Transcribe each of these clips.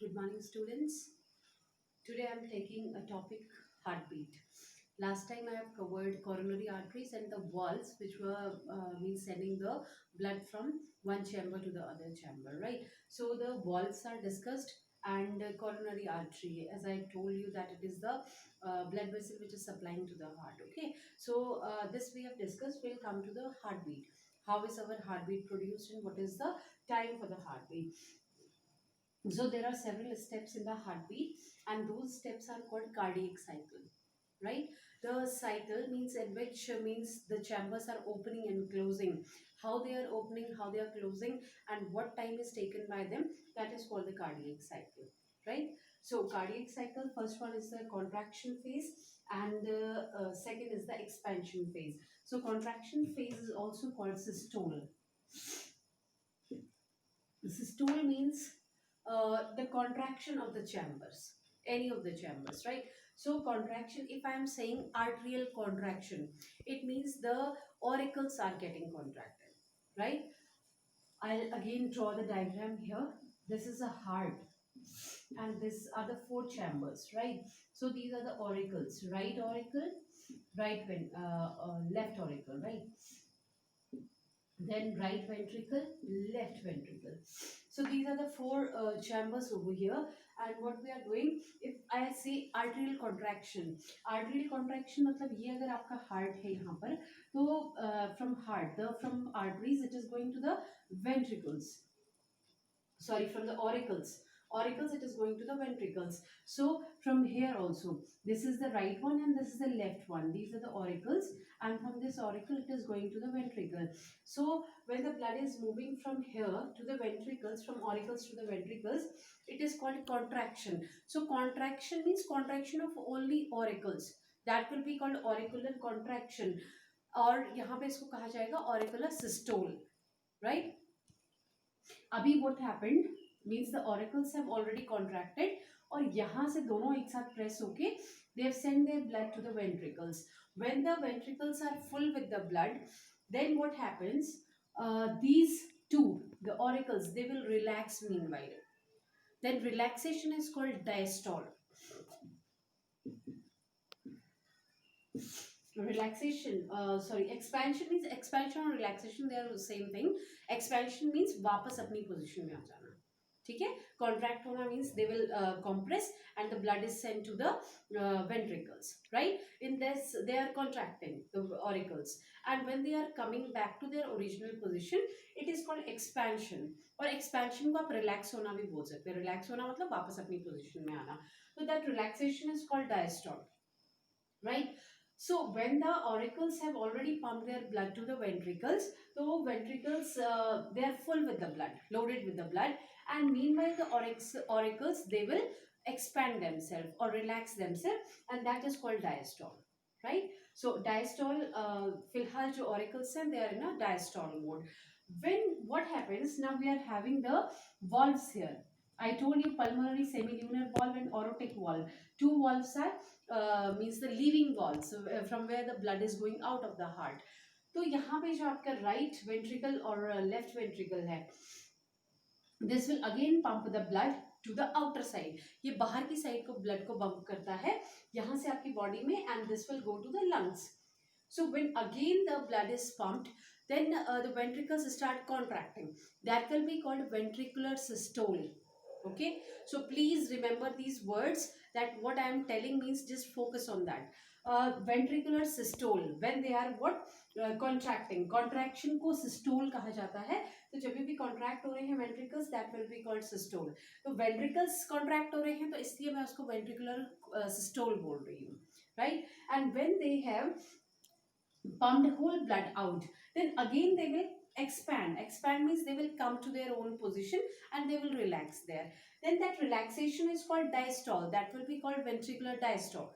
Good morning, students. Today I am taking a topic heartbeat. Last time I have covered coronary arteries and the valves, which were means sending the blood from one chamber to the other chamber, right? So the valves are discussed, and coronary artery, as I told you, that it is the blood vessel which is supplying to the heart. Okay, so this we have discussed. We'll come to the heartbeat. How is our heartbeat produced, and what is the time for the heartbeat? So there are several steps in the heartbeat, and those steps are called cardiac cycle, right? The cycle means in which means the chambers are opening and closing. How they are opening, how they are closing, and what time is taken by them, that is called the cardiac cycle, right? So cardiac cycle, first one is the contraction phase, and the second is the expansion phase. So contraction phase is also called systole. Systole means the contraction of the chambers, any of the chambers, right? So contraction, if I am saying arterial contraction, it means the auricles are getting contracted, right? I'll again draw the diagram here. This is a heart, and these are the four chambers, right? So these are the auricles: right auricle, left auricle, right? Then right ventricle, left ventricle. So these are the four chambers over here. And what we are doing, if I say arterial contraction मतलब ये अगर आपका heart है यहाँ पर, तो from arteries it is going to the ventricles, sorry, from the auricles it is going to the ventricles. So from here also, this is the right one and this is the left one, these are the auricles, and from this auricle it is going to the ventricle. So when the blood is moving from here to the ventricles, from auricles to the ventricles, it is called contraction. So contraction means contraction of only auricles, that will be called auricular contraction, और यहाँ पे इसको कहा जाएगा auricular systole, right? अभी what happened means the auricles have already contracted, और यहाँ से दोनों एक साथ प्रेस होके they have sent their blood to the ventricles. When the ventricles are full with the blood, then what happens, these two, the auricles, they will relax meanwhile. Then relaxation is called diastole. Expansion means, expansion और relaxation they are the same thing. Expansion means वापस अपनी position में आ जाना, ठीक है? Contract होना means they will compress and the blood is sent to the ventricles, right? In this they are contracting the auricles, and when they are coming back to their original position, it is called expansion. और expansion को आप relax होना भी बोल सकते हैं. Relax होना मतलब वापस अपनी position में आना. So that relaxation is called diastole, right? So when the auricles have already pumped their blood to the ventricles, so ventricles they are full with the blood, loaded with the blood, and meanwhile the auricles they will expand themselves or relax themselves, and that is called diastole, right? So diastole, फिलहाल जो auricles हैं, they are in a diastole mode. When what happens now, we are having the valves here. I told you pulmonary semilunar valve and aortic valve. Two valves are means the leaving valves, from where the blood is going out of the heart. तो यहाँ पे जो आपका right ventricle और left ventricle है, this will again pump the blood to the outer side. ये बाहर की साइड को blood को bump करता है यहाँ से आपकी body में, and this will go to the lungs. So when again the blood is pumped, then the ventricles start contracting. That will be called ventricular systole. Okay, so please remember these words, that what I am telling means just focus on that. Ventricular systole, when they are what, contracting, contraction को systole कहा जाता है. तो जब भी contract हो रहे हैं ventricles, that will be called systole. तो ventricles contract हो रहे हैं, तो इसलिए मैं उसको ventricular systole बोल रही हूँ, right? And when they have pumped whole blood out, then again they will expand means they will come to their own position and they will relax there. Then that relaxation is called diastole, that will be called ventricular diastole,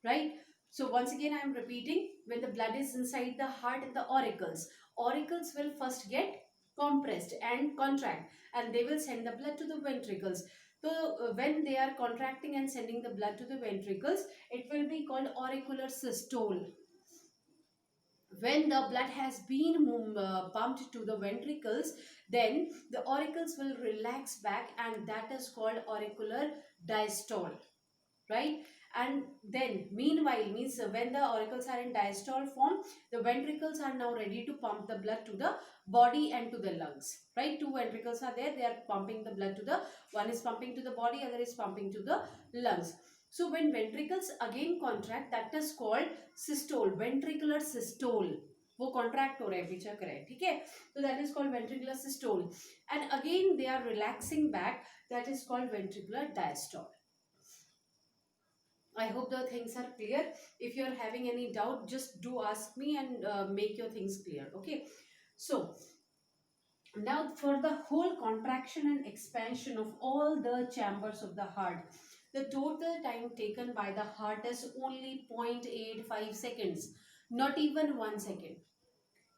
right? So once again I am repeating, when the blood is inside the heart and the auricles will first get compressed and contract, and they will send the blood to the ventricles. So when they are contracting and sending the blood to the ventricles, it will be called auricular systole. when the blood has been pumped to the ventricles, then the auricles will relax back, and that is called auricular diastole, right? And then meanwhile means when the auricles are in diastole form, the ventricles are now ready to pump the blood to the body and to the lungs, right? Two ventricles are there, they are pumping the blood to the, one is pumping to the body, other is pumping to the lungs. So when ventricles again contract, that is called systole, ventricular systole, वो contract हो रहा है, पीछे कर है, ठीक है, तो that is called ventricular systole, and again they are relaxing back, that is called ventricular diastole. I hope the things are clear. If you are having any doubt, just do ask me and make your things clear. Okay. So now for the whole contraction and expansion of all the chambers of the heart, the total time taken by the heart is only 0.85 seconds, not even 1 second.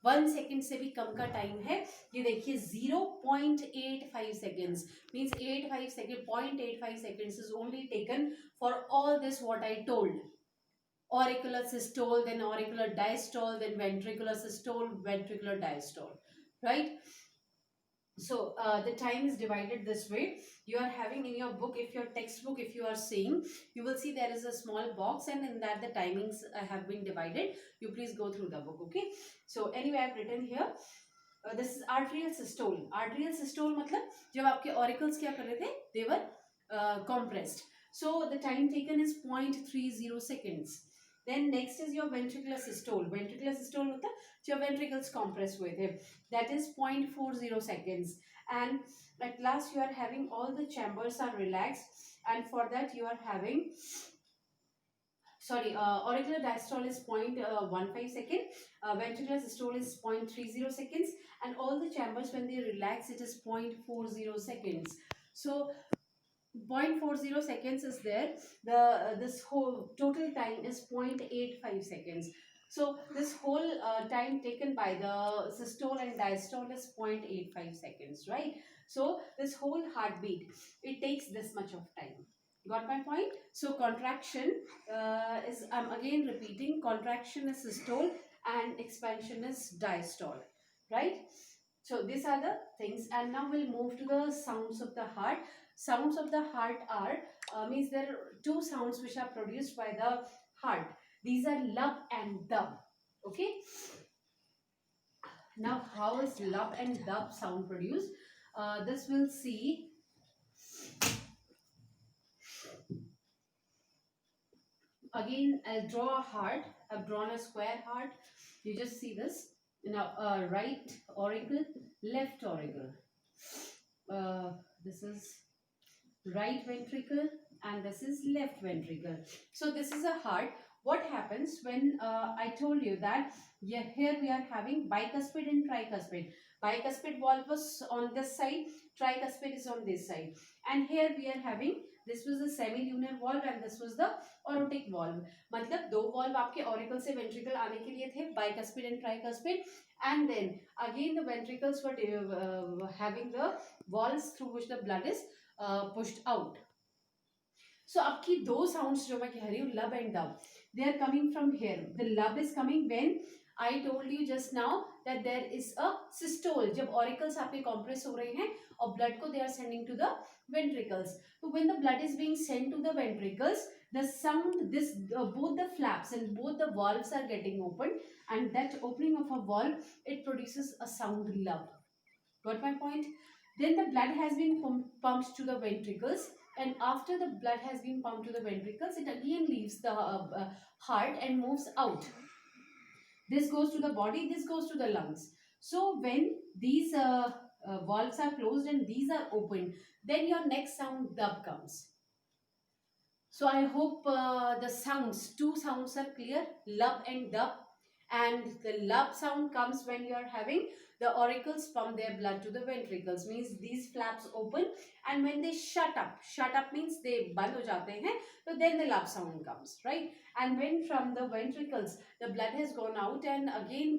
1 second से भी कम का time है. ये देखिए 0.85 seconds means 85 second 0.85 seconds is only taken for all this what I told. Auricular systole, then auricular diastole, then ventricular systole, ventricular diastole, right? So the time is divided this way. You are having in your book, if your textbook, if you are seeing, you will see there is a small box, and in that the timings have been divided. You please go through the book. Okay. So anyway, I have written here. This is arterial systole. Arterial systole मतलब जब आपके auricles क्या कर रहे थे? They were compressed. So the time taken is 0.30 seconds. Then next is your ventricular systole. Ventricular systole मतलब जब ventricles compress हुए थे, that is 0.40 seconds. And at last you are having all the chambers are relaxed, and for that you are having, sorry, auricular diastole is 0.15 second, ventricular systole is 0.30 seconds, and all the chambers when they relax it is 0.40 seconds. So 0.40 seconds is there. This whole total time is 0.85 seconds. So this whole time taken by the systole and diastole is 0.85 seconds, right? So this whole heartbeat, it takes this much of time. Got my point? So contraction is, I'm again repeating, contraction is systole and expansion is diastole, right? So these are the things, and now we'll move to the sounds of the heart. Sounds of the heart are, means there are two sounds which are produced by the heart. These are lub and dub. Okay. Now how is lub and dub sound produced? This we'll see. Again, I'll draw a heart. I've drawn a square heart. You just see this. Now, right auricle, left auricle. This is right ventricle and this is left ventricle. So this is a heart. What happens when I told you that, yeah, here we are having bicuspid and tricuspid. Bicuspid valve was on this side, tricuspid is on this side, and here we are having, this was the semilunar valve and this was the aortic valve. मतलब दो valve आपके auricle से ventricle आने के लिए थे, bicuspid and tricuspid, and then again the ventricles were having the valves through which the blood is pushed out. So आपकी दो sounds जो मैं कह रही हूँ, lub and dub, they are coming from here. The lub is coming when I told you just now that there is a systole. जब auricles आपके compress हो रहे हैं और blood को they are sending to the ventricles. So when the blood is being sent to the ventricles, the sound, this both the flaps and both the valves are getting opened, and that opening of a valve, it produces a sound lub. Got my point? Then the blood has been pumped to the ventricles, and after the blood has been pumped to the ventricles, it again leaves the heart and moves out. This goes to the body, this goes to the lungs. So when these valves are closed and these are opened, then your next sound dub comes. So I hope the sounds, two sounds are clear, lub and dub. And the lub sound comes when you are having the auricles pump their blood to the ventricles, means these flaps open, and when they shut up means they band ho jate hain, so then the lub sound comes, right? And when from the ventricles the blood has gone out and again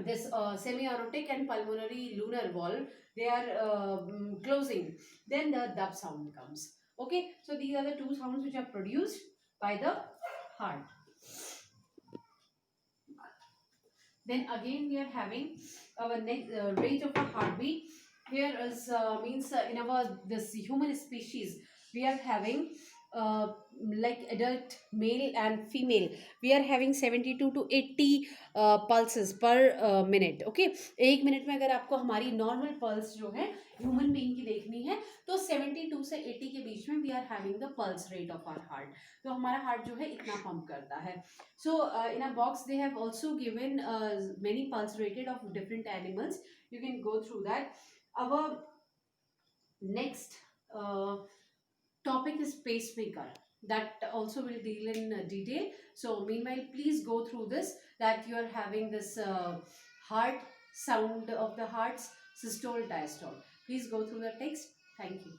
this semi-aortic and pulmonary lunar valve, they are closing, then the dub sound comes. Okay, so these are the two sounds which are produced by the heart. Then again we are having our next rate of a heartbeat. Here is means in our this human species we are having uh, like adult male and female, we are having 72 to 80 pulses per minute. Okay, एक minute में अगर आपको हमारी normal pulse जो है human being की देखनी है तो 72 से 80 के बीच में we are having the pulse rate of our heart. तो हमारा हार्ट जो है इतना पंप करता है. So in a box they have also given many pulse rated of different animals. You can go through that. Our next uh, topic is pacemaker. That also will deal in detail. So meanwhile, please go through this. That you are having this heart sound of the heart's systole diastole. Please go through the text. Thank you.